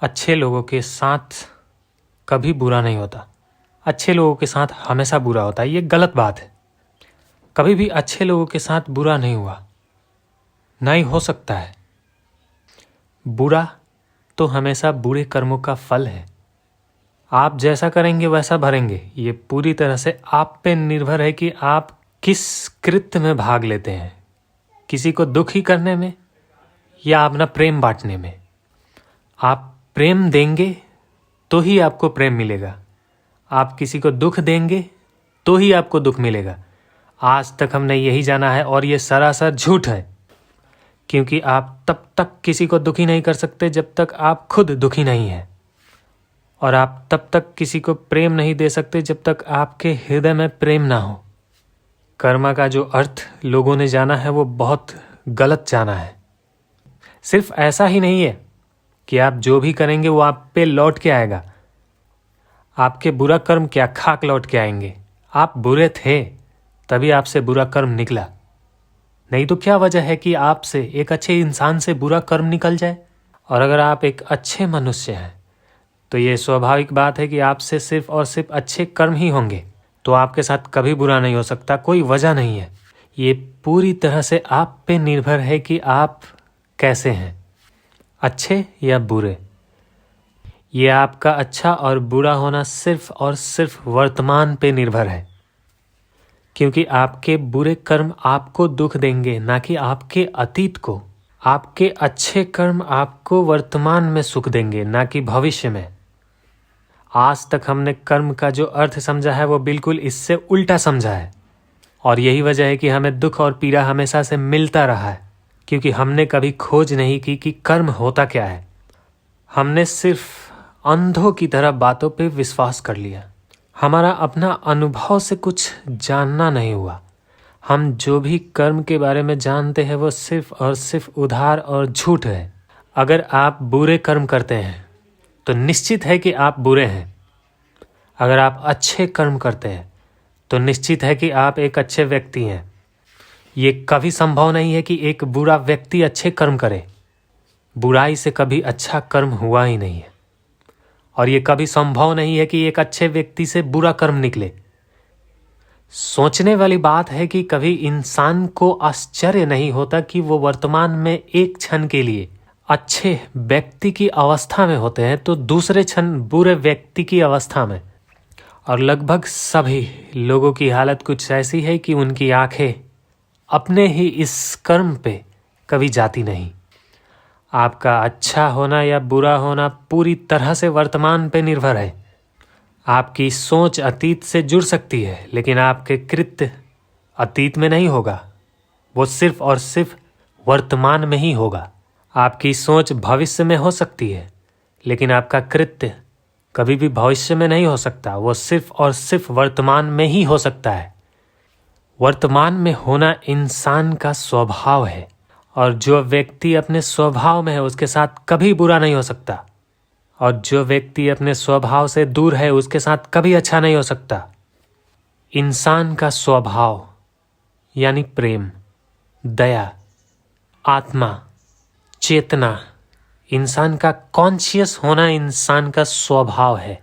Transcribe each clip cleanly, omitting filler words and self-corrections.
अच्छे लोगों के साथ कभी बुरा नहीं होता। अच्छे लोगों के साथ हमेशा बुरा होता है। ये गलत बात है। कभी भी अच्छे लोगों के साथ बुरा नहीं हुआ, ना ही हो सकता है। बुरा तो हमेशा बुरे कर्मों का फल है। आप जैसा करेंगे वैसा भरेंगे। ये पूरी तरह से आप पे निर्भर है कि आप किस कृत्य में भाग लेते हैं, किसी को दुखी करने में या अपना प्रेम बांटने में। आप प्रेम देंगे तो ही आपको प्रेम मिलेगा। आप किसी को दुख देंगे तो ही आपको दुख मिलेगा। आज तक हमने यही जाना है और ये सरासर झूठ है, क्योंकि आप तब तक किसी को दुखी नहीं कर सकते जब तक आप खुद दुखी नहीं हैं, और आप तब तक किसी को प्रेम नहीं दे सकते जब तक आपके हृदय में प्रेम ना हो। कर्मा का जो अर्थ लोगों ने जाना है वो बहुत गलत जाना है। सिर्फ ऐसा ही नहीं है कि आप जो भी करेंगे वो आप पे लौट के आएगा। आपके बुरा कर्म क्या खाक लौट के आएंगे। आप बुरे थे तभी आपसे बुरा कर्म निकला, नहीं तो क्या वजह है कि आपसे, एक अच्छे इंसान से बुरा कर्म निकल जाए। और अगर आप एक अच्छे मनुष्य हैं तो ये स्वाभाविक बात है कि आपसे सिर्फ और सिर्फ अच्छे कर्म ही होंगे, तो आपके साथ कभी बुरा नहीं हो सकता। कोई वजह नहीं है। ये पूरी तरह से आप पे निर्भर है कि आप कैसे हैं, अच्छे या बुरे। ये आपका अच्छा और बुरा होना सिर्फ और सिर्फ वर्तमान पे निर्भर है, क्योंकि आपके बुरे कर्म आपको दुख देंगे, ना कि आपके अतीत को। आपके अच्छे कर्म आपको वर्तमान में सुख देंगे, ना कि भविष्य में। आज तक हमने कर्म का जो अर्थ समझा है वो बिल्कुल इससे उल्टा समझा है, और यही वजह है कि हमें दुख और पीड़ा हमेशा से मिलता रहा है, क्योंकि हमने कभी खोज नहीं की कि कर्म होता क्या है। हमने सिर्फ अंधों की तरह बातों पे विश्वास कर लिया। हमारा अपना अनुभव से कुछ जानना नहीं हुआ। हम जो भी कर्म के बारे में जानते हैं वो सिर्फ और सिर्फ उधार और झूठ है। अगर आप बुरे कर्म करते हैं तो निश्चित है कि आप बुरे हैं। अगर आप अच्छे कर्म करते हैं तो निश्चित है कि आप एक अच्छे व्यक्ति हैं। ये कभी संभव नहीं है कि एक बुरा व्यक्ति अच्छे कर्म करे। बुराई से कभी अच्छा कर्म हुआ ही नहीं है, और ये कभी संभव नहीं है कि एक अच्छे व्यक्ति से बुरा कर्म निकले। सोचने वाली बात है कि कभी इंसान को आश्चर्य नहीं होता कि वो वर्तमान में एक क्षण के लिए अच्छे व्यक्ति की अवस्था में होते हैं तो दूसरे क्षण बुरे व्यक्ति की अवस्था में। और लगभग सभी लोगों की हालत कुछ ऐसी है कि उनकी आंखें अपने ही इस कर्म पे कभी जाती नहीं। आपका अच्छा होना या बुरा होना पूरी तरह से वर्तमान पे निर्भर है। आपकी सोच अतीत से जुड़ सकती है, लेकिन आपके कृत्य अतीत में नहीं होगा। वो सिर्फ और सिर्फ वर्तमान में ही होगा। आपकी सोच भविष्य में हो सकती है, लेकिन आपका कृत्य कभी भी भविष्य में नहीं हो सकता। वो सिर्फ और सिर्फ वर्तमान में ही हो सकता है। वर्तमान में होना इंसान का स्वभाव है, और जो व्यक्ति अपने स्वभाव में है उसके साथ कभी बुरा नहीं हो सकता, और जो व्यक्ति अपने स्वभाव से दूर है उसके साथ कभी अच्छा नहीं हो सकता। इंसान का स्वभाव यानी प्रेम, दया, आत्मा, चेतना, इंसान का कॉन्शियस होना इंसान का स्वभाव है।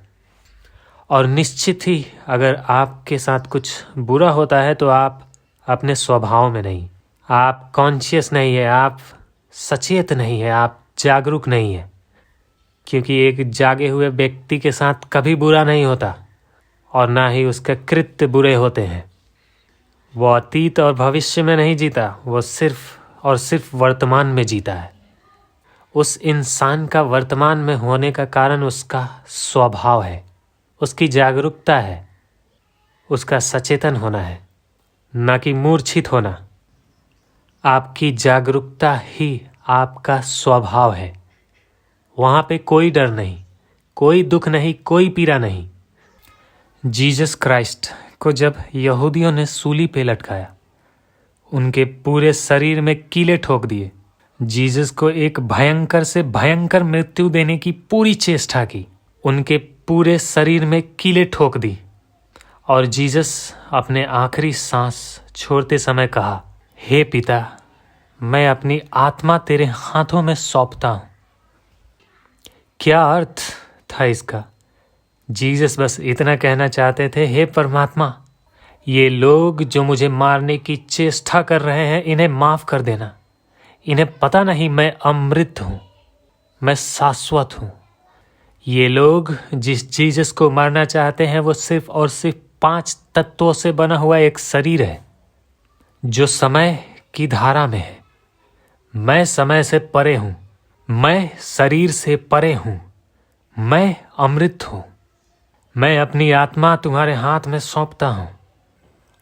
और निश्चित ही अगर आपके साथ कुछ बुरा होता है तो आप अपने स्वभाव में नहीं, आप कॉन्शियस नहीं है, आप सचेत नहीं है, आप जागरूक नहीं है। क्योंकि एक जागे हुए व्यक्ति के साथ कभी बुरा नहीं होता, और ना ही उसके कृत्य बुरे होते हैं। वो अतीत और भविष्य में नहीं जीता, वो सिर्फ और सिर्फ वर्तमान में जीता है। उस इंसान का वर्तमान में होने का कारण उसका स्वभाव है, उसकी जागरूकता है, उसका सचेतन होना है, ना कि मूर्छित होना। आपकी जागरूकता ही आपका स्वभाव है। वहाँ पे कोई डर नहीं, कोई दुख नहीं, कोई पीड़ा नहीं। जीसस क्राइस्ट को जब यहूदियों ने सूली पे लटकाया, उनके पूरे शरीर में कीले ठोक दिए, जीसस को एक भयंकर से भयंकर मृत्यु देने की पूरी चेष्टा की, उनके पूरे शरीर में कीले ठोक दी, और जीसस अपने आखिरी सांस छोड़ते समय कहा, हे पिता, मैं अपनी आत्मा तेरे हाथों में सौंपता हूँ। क्या अर्थ था इसका? जीसस बस इतना कहना चाहते थे, हे परमात्मा, ये लोग जो मुझे मारने की चेष्टा कर रहे हैं, इन्हें माफ कर देना। इन्हें पता नहीं मैं अमृत हूं, मैं शाश्वत हूं। ये लोग जिस जीसस को मारना चाहते हैं वो सिर्फ और सिर्फ 5 तत्वों से बना हुआ एक शरीर है जो समय की धारा में है। मैं समय से परे हूं, मैं शरीर से परे हूं, मैं अमृत हूं। मैं अपनी आत्मा तुम्हारे हाथ में सौंपता हूं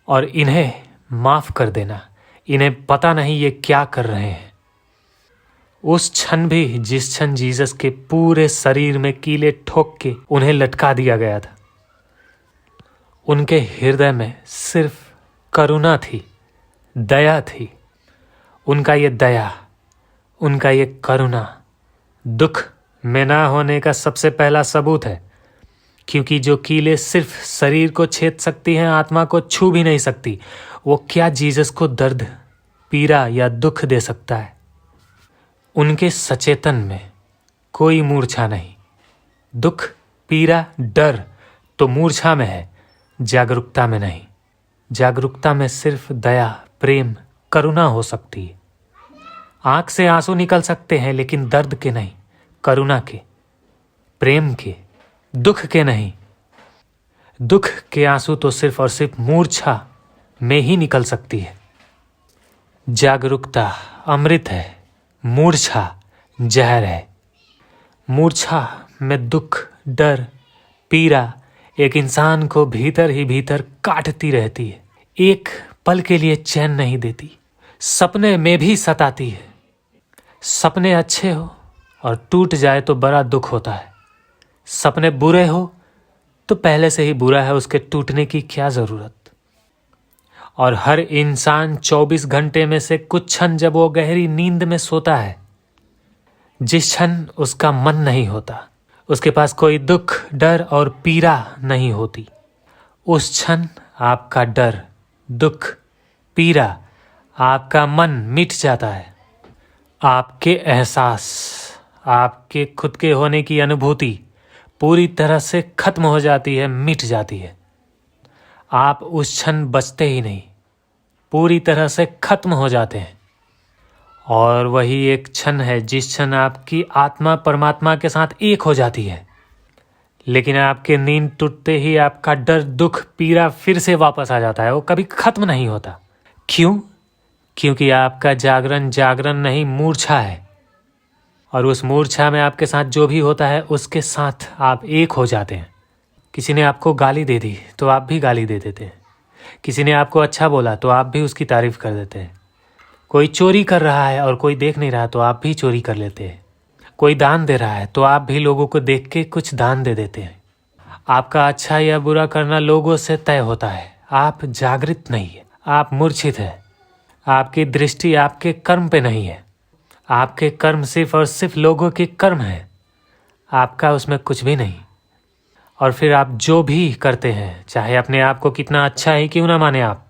और इन्हें माफ कर देना। इन्हें पता नहीं ये क्या कर रहे हैं। उस क्षण भी जिस क्षण जीसस के पूरे शरीर में कीले ठोक के उन्हें लटका दिया गया था, उनके हृदय में सिर्फ करुणा थी, दया थी। उनका ये दया, उनका ये करुणा दुख में ना होने का सबसे पहला सबूत है, क्योंकि जो कीले सिर्फ शरीर को छेद सकती हैं, आत्मा को छू भी नहीं सकती, वो क्या जीसस को दर्द, पीड़ा या दुख दे सकता है? उनके सचेतन में कोई मूर्छा नहीं। दुख, पीड़ा, डर तो मूर्छा में है, जागरूकता में नहीं। जागरूकता में सिर्फ दया, प्रेम, करुणा हो सकती है। आंख से आंसू निकल सकते हैं, लेकिन दर्द के नहीं, करुणा के, प्रेम के, दुख के नहीं। दुख के आंसू तो सिर्फ और सिर्फ मूर्छा में ही निकल सकती है। जागरूकता अमृत है, मूर्छा जहर है। मूर्छा में दुख, डर, पीड़ा एक इंसान को भीतर ही भीतर काटती रहती है, एक पल के लिए चैन नहीं देती, सपने में भी सताती है। सपने अच्छे हो और टूट जाए तो बड़ा दुख होता है। सपने बुरे हो तो पहले से ही बुरा है, उसके टूटने की क्या ज़रूरत। और हर इंसान 24 घंटे में से कुछ क्षण जब वो गहरी नींद में सोता है, जिस क्षण उसका मन नहीं होता, उसके पास कोई दुख, डर और पीड़ा नहीं होती, उस क्षण आपका डर, दुख, पीड़ा, आपका मन मिट जाता है। आपके एहसास, आपके खुद के होने की अनुभूति पूरी तरह से खत्म हो जाती है, मिट जाती है। आप उस क्षण बचते ही नहीं, पूरी तरह से खत्म हो जाते हैं। और वही एक क्षण है जिस क्षण आपकी आत्मा परमात्मा के साथ एक हो जाती है। लेकिन आपके नींद टूटते ही आपका डर, दुख, पीड़ा फिर से वापस आ जाता है, वो कभी खत्म नहीं होता। क्यों? क्योंकि आपका जागरण नहीं, मूर्छा है। और उस मूर्छा में आपके साथ जो भी होता है उसके साथ आप एक हो जाते हैं। किसी ने आपको गाली दे दी तो आप भी गाली दे देते हैं। किसी ने आपको अच्छा बोला तो आप भी उसकी तारीफ कर देते हैं। कोई चोरी कर रहा है और कोई देख नहीं रहा तो आप भी चोरी कर लेते हैं। कोई दान दे रहा है तो आप भी लोगों को देख के कुछ दान दे देते हैं। आपका अच्छा या बुरा करना लोगों से तय होता है। आप जागृत नहीं है, आप मूर्छित है। आपकी दृष्टि आपके कर्म पे नहीं है। आपके कर्म सिर्फ और सिर्फ लोगों के कर्म है, आपका उसमें कुछ भी नहीं। और फिर आप जो भी करते हैं, चाहे अपने आप को कितना अच्छा ही क्यों ना माने आप,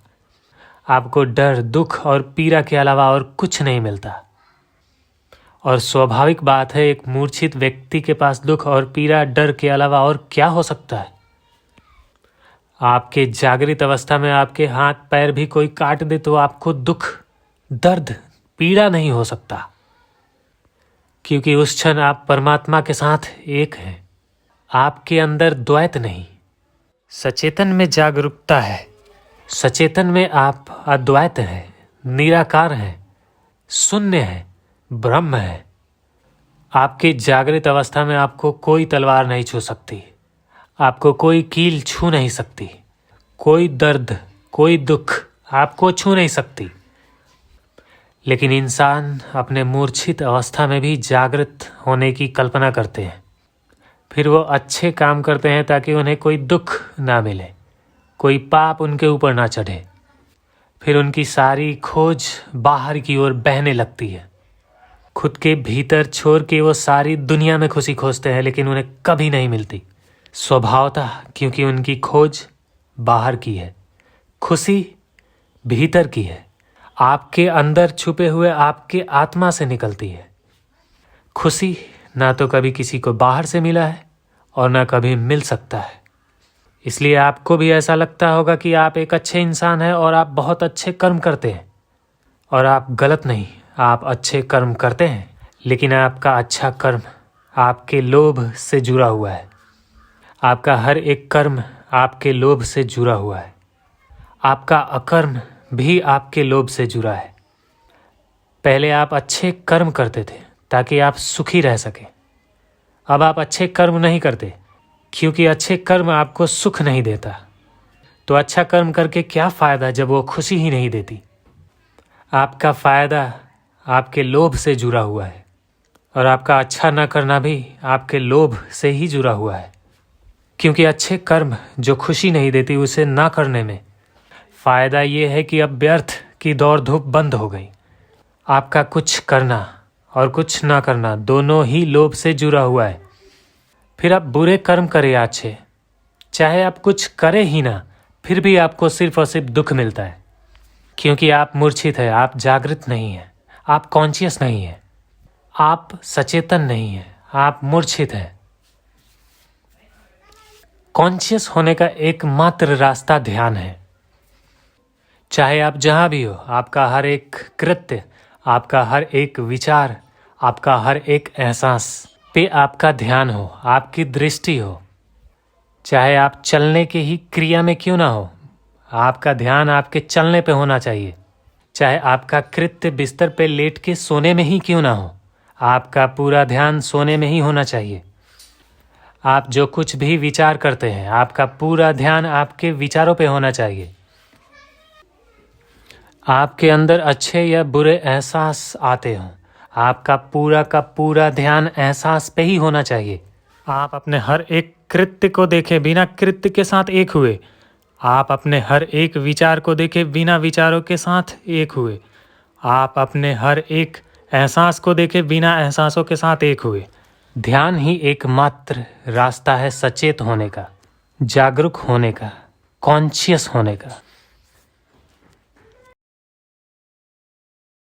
आपको डर, दुख और पीड़ा के अलावा और कुछ नहीं मिलता। और स्वाभाविक बात है, एक मूर्छित व्यक्ति के पास दुख और पीड़ा, डर के अलावा और क्या हो सकता है? आपके जागृत अवस्था में आपके हाथ पैर भी कोई काट दे तो आपको दुख, दर्द, पीड़ा नहीं हो सकता, क्योंकि उस क्षण आप परमात्मा के साथ एक हैं। आपके अंदर द्वैत नहीं। सचेतन में जागरूकता है, सचेतन में आप अद्वैत हैं, निराकार हैं, शून्य है, ब्रह्म है। आपकी जागृत अवस्था में आपको कोई तलवार नहीं छू सकती, आपको कोई कील छू नहीं सकती, कोई दर्द, कोई दुख आपको छू नहीं सकती। लेकिन इंसान अपने मूर्छित अवस्था में भी जागृत होने की कल्पना करते हैं। फिर वो अच्छे काम करते हैं ताकि उन्हें कोई दुख ना मिले, कोई पाप उनके ऊपर ना चढ़े। फिर उनकी सारी खोज बाहर की ओर बहने लगती है। खुद के भीतर छोड़ के वो सारी दुनिया में खुशी खोजते हैं, लेकिन उन्हें कभी नहीं मिलती स्वभावतः, क्योंकि उनकी खोज बाहर की है, खुशी भीतर की है, आपके अंदर छुपे हुए आपके आत्मा से निकलती है। खुशी ना तो कभी किसी को बाहर से मिला है और ना कभी मिल सकता है। इसलिए आपको भी ऐसा लगता होगा कि आप एक अच्छे इंसान हैं और आप बहुत अच्छे कर्म करते हैं। और आप गलत नहीं, आप अच्छे कर्म करते हैं, लेकिन आपका अच्छा कर्म आपके लोभ से जुड़ा हुआ है। आपका हर एक कर्म आपके लोभ से जुड़ा हुआ है। आपका अकर्म भी आपके लोभ से जुड़ा है। पहले आप अच्छे कर्म करते थे ताकि आप सुखी रह सकें। अब आप अच्छे कर्म नहीं करते क्योंकि अच्छे कर्म आपको सुख नहीं देता। तो अच्छा कर्म करके क्या फ़ायदा जब वो खुशी ही नहीं देती। आपका फ़ायदा आपके लोभ से जुड़ा हुआ है और आपका अच्छा न करना भी आपके लोभ से ही जुड़ा हुआ है। क्योंकि अच्छे कर्म जो खुशी नहीं देती उसे ना करने में फ़ायदा ये है कि अब व्यर्थ की दौड़ धूप बंद हो गई। आपका कुछ करना और कुछ ना करना दोनों ही लोभ से जुड़ा हुआ है। फिर आप बुरे कर्म करें या अच्छे, चाहे आप कुछ करें ही ना, फिर भी आपको सिर्फ और सिर्फ दुख मिलता है। क्योंकि आप मूर्छित हैं, आप जागृत नहीं हैं, आप कॉन्शियस नहीं हैं, आप सचेतन नहीं हैं, आप मूर्छित हैं। कॉन्शियस होने का एकमात्र रास्ता ध्यान है। चाहे आप जहाँ भी हो, आपका हर एक कृत्य, आपका हर एक विचार, आपका हर एक एहसास पे आपका ध्यान हो, आपकी दृष्टि हो। चाहे आप चलने के ही क्रिया में क्यों ना हो, आपका ध्यान आपके चलने पे होना चाहिए। चाहे आपका कृत्य बिस्तर पे लेट के सोने में ही क्यों ना हो, आपका पूरा ध्यान सोने में ही होना चाहिए। आप जो कुछ भी विचार करते हैं, आपका पूरा ध्यान आपके विचारों पे होना चाहिए। आपके अंदर अच्छे या बुरे एहसास आते हों, आपका पूरा का पूरा ध्यान एहसास पे ही होना चाहिए। आप अपने हर एक कृत्य को देखें बिना कृत्य के साथ एक हुए। आप अपने हर एक विचार को देखें बिना विचारों के साथ एक हुए। आप अपने हर एक एहसास को देखें बिना एहसासों के साथ एक हुए। ध्यान ही एकमात्र रास्ता है सचेत होने का, जागरूक होने का, कॉन्शियस होने का।